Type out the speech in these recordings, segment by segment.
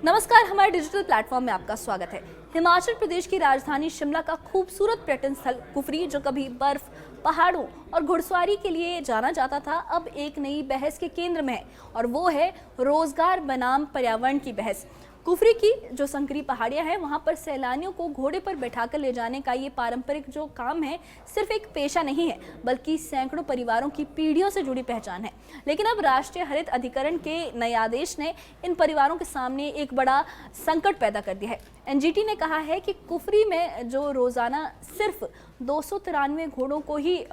नमस्कार, हमारे digital platform में आपका स्वागत है। हिमाचल प्रदेश की राजधानी शिमला का खूबसूरत पर्यटन स्थल कुफरी, जो कभी बर्फ, पहाड़ों और घुड़सवारी के लिए जाना जाता था, अब एक नई बहस के केंद्र में है और वो है रोजगार बनाम पर्यावरण की बहस। कुफरी की जो संकरी पहाड़ियां हैं, वहां पर सैलानियों को घोड़े पर बैठाकर ले जाने का ये पारंपरिक जो काम है, सिर्फ एक पेशा नहीं है, बल्कि सैकड़ों परिवारों की पीढ़ियों से जुड़ी पहचान है। लेकिन अब राष्ट्रीय हरित अधिकरण के नए आदेश ने इन परिवारों के सामने एक बड़ा संकट पैदा कर दिया है। एनजीटी ने कहा है कि कुफरी में जो रोजाना सिर्फ 293 घोड़ों को ही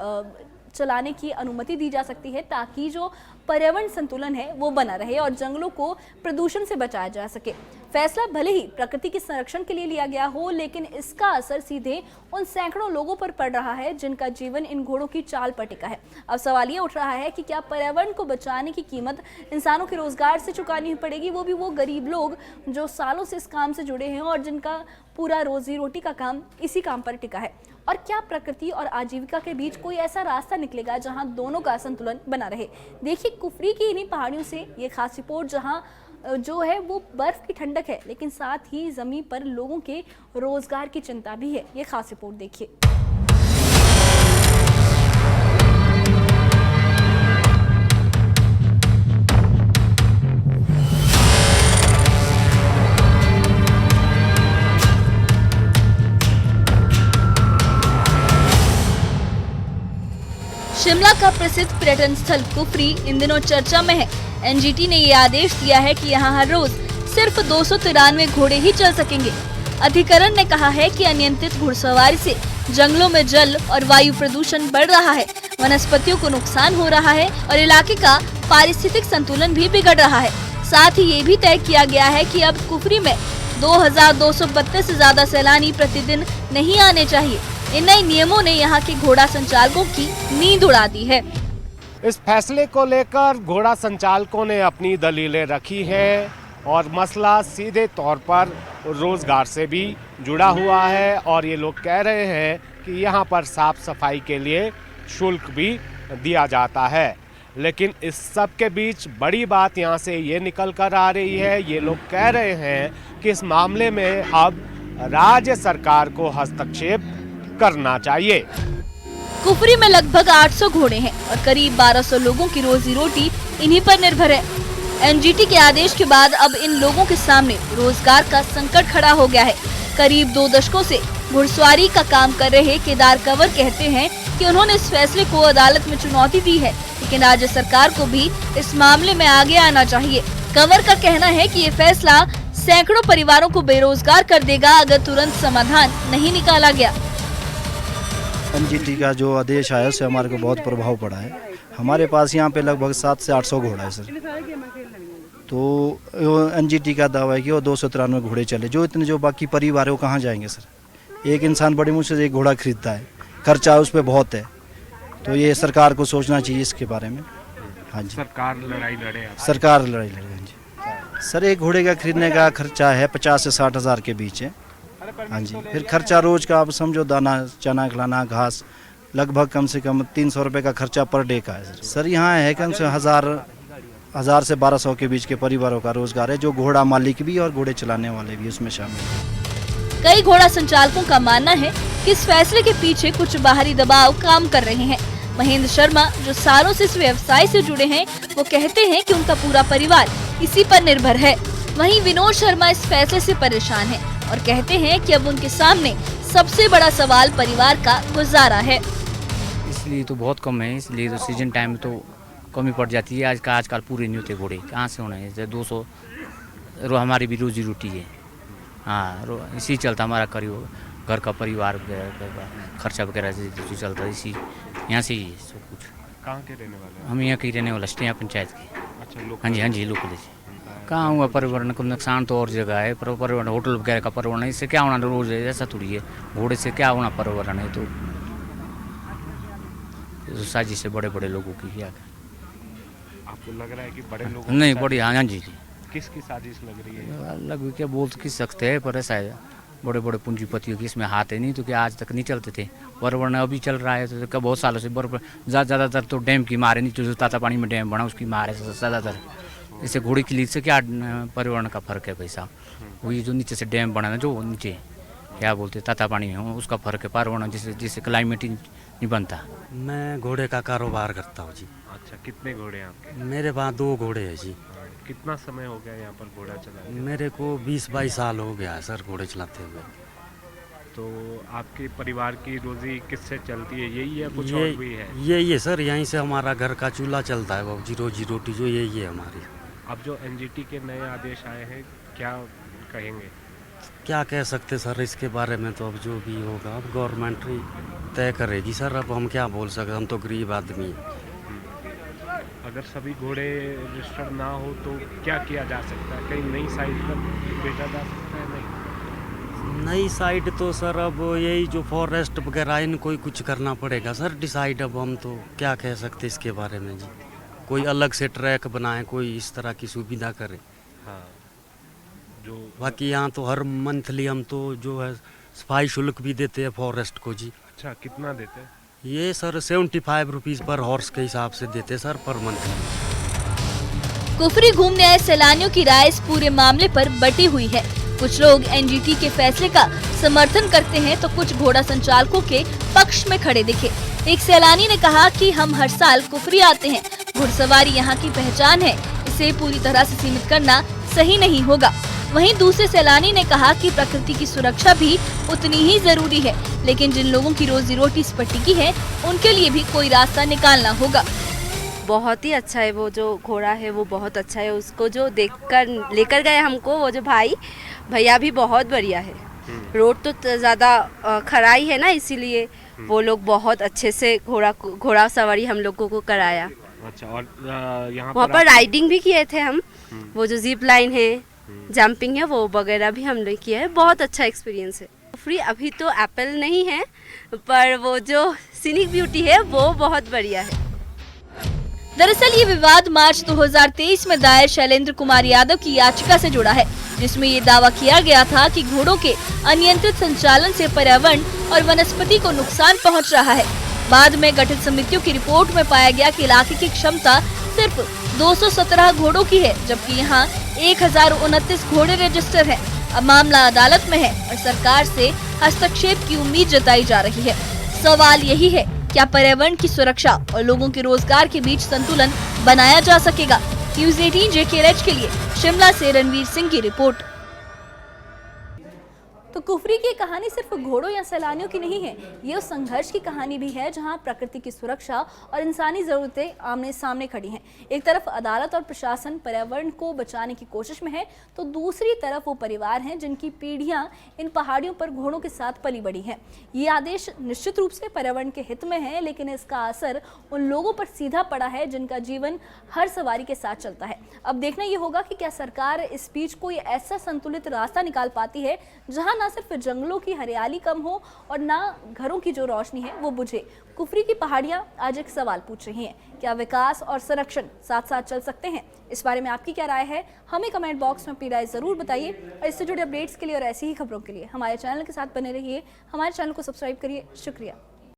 चलाने की अनुमति दी जा सकती है, ताकि जो पर्यावरण संतुलन है वो बना रहे और जंगलों को प्रदूषण से बचाया जा सके। फैसला भले ही प्रकृति के संरक्षण के लिए लिया गया हो, लेकिन इसका असर सीधे उन सैकड़ों लोगों पर पड़ रहा है जिनका जीवन इन घोड़ों की चाल पर टिका है। अब सवाल ये उठ रहा है कि क्या पर्यावरण को बचाने की कीमत इंसानों के रोजगार से चुकानी पड़ेगी, वो भी वो गरीब लोग जो सालों से इस काम से जुड़े हैं और जिनका पूरा रोजी रोटी का काम इसी काम पर टिका है। और क्या प्रकृति और आजीविका के बीच कोई ऐसा रास्ता निकलेगा जहां दोनों का संतुलन बना रहे। देखिए, कुफरी की इन्हीं पहाड़ियों से ये खास रिपोर्ट, जहां जो है वो बर्फ की ठंडक है, लेकिन साथ ही जमीन पर लोगों के रोजगार की चिंता भी है। ये खास रिपोर्ट देखिए। शिमला का प्रसिद्ध पर्यटन स्थल कुफरी इन दिनों चर्चा में है। एनजीटी ने ये आदेश दिया है कि यहाँ हर रोज सिर्फ 293 घोड़े ही चल सकेंगे। अधिकरण ने कहा है कि अनियंत्रित घुड़सवारी से जंगलों में जल और वायु प्रदूषण बढ़ रहा है, वनस्पतियों को नुकसान हो रहा है और इलाके का पारिस्थितिक संतुलन भी बिगड़ रहा है। साथ ही ये भी तय किया गया है कि अब कुफरी में 2232 से ज्यादा सैलानी प्रतिदिन नहीं आने चाहिए। इन नए नियमों ने यहाँ के घोड़ा संचालकों की नींद उड़ा दी है। इस फैसले को लेकर घोड़ा संचालकों ने अपनी दलीलें रखी हैं और मसला सीधे तौर पर रोजगार से भी जुड़ा हुआ है और ये लोग कह रहे हैं कि यहाँ पर साफ सफाई के लिए शुल्क भी दिया जाता है। लेकिन इस सब के बीच बड़ी बात यहाँ से ये निकल कर आ रही है, ये लोग कह रहे हैं कि इस मामले में अब राज्य सरकार को हस्तक्षेप करना चाहिए। कुफरी में लगभग 800 घोड़े हैं और करीब 1200 लोगों की रोजी रोटी इन्हीं पर निर्भर है। एनजीटी के आदेश के बाद अब इन लोगों के सामने रोजगार का संकट खड़ा हो गया है। करीब 2 दशकों से घुड़सवारी का काम कर रहे केदार कंवर कहते हैं कि उन्होंने इस फैसले को अदालत में चुनौती दी है, लेकिन राज्य सरकार को भी इस मामले में आगे आना चाहिए। कंवर का कहना है कि ये फैसला सैकड़ों परिवारों को बेरोजगार कर देगा अगर तुरंत समाधान नहीं निकाला गया। एनजीटी का जो आदेश आया उससे हमारे को बहुत प्रभाव पड़ा है। हमारे पास यहाँ पे लगभग 700 से 800 घोड़ा है सर। तो एनजीटी का दावा है कि वो 293 घोड़े चले, जो बाकी परिवारों कहाँ जाएंगे सर। एक इंसान बड़ी मुश्किल से एक घोड़ा खरीदता है, खर्चा उस पर बहुत है। तो ये सरकार को सोचना चाहिए इसके बारे में। हाँ जी, सरकार लड़ाई लड़े। हाँ जी सर, एक घोड़े का खरीदने का खर्चा है 50 से 60 हज़ार के बीच है। हाँ जी, फिर खर्चा रोज का आप समझो, दाना, चना खिलाना, घास, लगभग कम से कम 300 रुपये का खर्चा पर डे का है सर। यहाँ है कम से 1000 से 1200 के बीच के परिवारों का रोजगार है, जो घोड़ा मालिक भी और घोड़े चलाने वाले भी उसमें शामिल हैं। कई घोड़ा संचालकों का मानना है कि इस फैसले के पीछे कुछ बाहरी दबाव काम कर रहे हैं। महेंद्र शर्मा, जो सालों से इस व्यवसाय से जुड़े हैं, वो कहते हैं कि उनका पूरा परिवार इसी पर निर्भर है। वहीं विनोद शर्मा इस फैसले से परेशान है और कहते हैं कि अब उनके सामने सबसे बड़ा सवाल परिवार का गुजारा है। इसलिए तो बहुत कम है, इसलिए तो सीजन टाइम में तो कमी पड़ जाती है। आजकल पूरे नहीं होते घोड़े, कहाँ से होना है। 200 हमारी भी रोजी रोटी है। हाँ, इसी चलता हमारा करीब घर का परिवार खर्चा वगैरह से चलता है। इसी यहाँ से ही है सब कुछ। कहाँ के रहने वाले? हम यहाँ के रहने वाले स्टेया पंचायत के। अच्छा, हाँ जी लोकल है। कहाँ हुआ पर्यावरण को नुकसान तो और जगह है, पर पर्यावरण होटल वगैरह का पर्यावरण, इससे क्या होना रोज है, ऐसा थोड़ी है। घोड़े से क्या होना पर्यावरण है। तो साजिश से बड़े बड़े लोगों की क्या आपको लग रहा है कि बड़े लोग नहीं बड़ी। हाँ जी, किसकी साजिश लग रही है? लग क्या बोल किस सकते हैं, पर ऐसा है बड़े बड़े पूंजीपतियों की इसमें हाथ है। नहीं तो क्या आज तक नहीं चलते थे, पर्यावरण अभी चल रहा है। तो बहुत सालों से ज़्यादातर तो डैम की मार है, नहीं जो ताता पानी में डैम बना उसकी मार है ज़्यादातर। जैसे घोड़े की लीद से क्या पर्यावरण का फर्क है भाई साहब। वही जो नीचे से डैम बना है जो नीचे क्या बोलते हैं ताता पानी है उसका फर्क है, पर्यावरण जिससे क्लाइमेट ही नहीं बनता। मैं घोड़े का कारोबार करता हूँ जी। अच्छा, कितने घोड़े हैं आपके? मेरे पास 2 घोड़े हैं जी। कितना समय हो गया यहाँ पर घोड़ा चलाने? मेरे को 20-22 साल हो गया है सर घोड़े चलाते हुए। तो आपके परिवार की रोजी किससे चलती है, यही है कुछ और भी है? यही है सर, यहीं से हमारा घर का चूल्हा चलता है, बाबू जी रोजी रोटी जो यही है हमारी। अब जो एनजीटी के नए आदेश आए हैं क्या कहेंगे? क्या कह सकते सर इसके बारे में, तो अब जो भी होगा अब गवर्नमेंट ही तय करेगी सर। अब हम क्या बोल सकते, हम तो गरीब आदमी हैं। अगर सभी घोड़े रजिस्टर्ड ना हो तो क्या किया जा सकता है? कहीं नई साइट पर भेजा जा सकता है? नहीं, नई साइड तो सर अब यही जो फॉरेस्ट वगैरह इनको ही कुछ करना पड़ेगा सर डिसाइड। अब हम तो क्या कह सकते इसके बारे में जी। कोई अलग से ट्रैक बनाए, कोई इस तरह की सुविधा करे। हाँ, जो बाकी यहाँ तो हर मंथली हम तो जो है सफाई शुल्क भी देते हैं फॉरेस्ट को जी। अच्छा, कितना देते हैं? ये सर 75 रुपीज़ पर हॉर्स के हिसाब से देते सर पर मंथ। कुफरी घूमने आए सैलानियों की राय इस पूरे मामले पर बटी हुई है। कुछ लोग एनजीटी के फैसले का समर्थन करते हैं तो कुछ घोड़ा संचालकों के पक्ष में खड़े दिखे। एक सैलानी ने कहा कि हम हर साल कुफरी आते हैं, घुड़सवारी यहाँ की पहचान है, इसे पूरी तरह से सीमित करना सही नहीं होगा। वहीं दूसरे सैलानी ने कहा कि प्रकृति की सुरक्षा भी उतनी ही जरूरी है, लेकिन जिन लोगों की रोजी रोटी इस पर टिकी है उनके लिए भी कोई रास्ता निकालना होगा। बहुत ही अच्छा है, वो जो घोड़ा है वो बहुत अच्छा है। उसको जो देखकर लेकर गए हमको वो जो भैया भी बहुत बढ़िया है। रोड तो ज़्यादा खराई है ना, इसीलिए वो लोग बहुत अच्छे से घोड़ा सवारी हम लोगों को कराया। अच्छा, और यहाँ वहाँ पर राइडिंग भी किए थे हम। वो जो जिप लाइन है, जंपिंग है, वो वगैरह भी हमने किया है। बहुत अच्छा एक्सपीरियंस है। फ्री अभी तो एप्पल नहीं है, पर वो जो सीनिक ब्यूटी है वो बहुत बढ़िया है। दरअसल ये विवाद मार्च 2023 में दायर शैलेंद्र कुमार यादव की याचिका से जुड़ा है, जिसमें ये दावा किया गया था कि घोड़ों के अनियंत्रित संचालन से पर्यावरण और वनस्पति को नुकसान पहुंच रहा है। बाद में गठित समितियों की रिपोर्ट में पाया गया कि इलाके की क्षमता सिर्फ 217 घोड़ों की है, जबकि यहाँ 1029 घोड़े रजिस्टर हैं। अब मामला अदालत में है और सरकार से हस्तक्षेप की उम्मीद जताई जा रही है। सवाल यही है, क्या पर्यावरण की सुरक्षा और लोगों के रोजगार के बीच संतुलन बनाया जा सकेगा? न्यूज़ 18 JKLH के लिए शिमला से रणवीर सिंह की रिपोर्ट। तो कुफरी की कहानी सिर्फ घोड़ों या सैलानियों की नहीं है, ये उस संघर्ष की कहानी भी है जहां प्रकृति की सुरक्षा और इंसानी जरूरतें आमने सामने खड़ी हैं। एक तरफ अदालत और प्रशासन पर्यावरण को बचाने की कोशिश में है, तो दूसरी तरफ वो परिवार हैं जिनकी पीढ़ियां इन पहाड़ियों पर घोड़ों के साथ पली बड़ी हैं। ये आदेश निश्चित रूप से पर्यावरण के हित में है, लेकिन इसका असर उन लोगों पर सीधा पड़ा है जिनका जीवन हर सवारी के साथ चलता है। अब देखना ये होगा कि क्या सरकार इस बीच कोई ऐसा संतुलित रास्ता निकाल पाती है जहां ना सिर्फ जंगलों की हरियाली कम हो और ना घरों की जो रोशनी है वो बुझे। कुफरी की पहाड़ियां आज एक सवाल पूछ रही हैं, क्या विकास और संरक्षण साथ साथ चल सकते हैं? इस बारे में आपकी क्या राय है? हमें कमेंट बॉक्स में अपनी राय जरूर बताइए और इससे जुड़े अपडेट्स के लिए और ऐसी ही खबरों के लिए हमारे चैनल के साथ बने रहिए। हमारे चैनल को सब्सक्राइब करिए। शुक्रिया।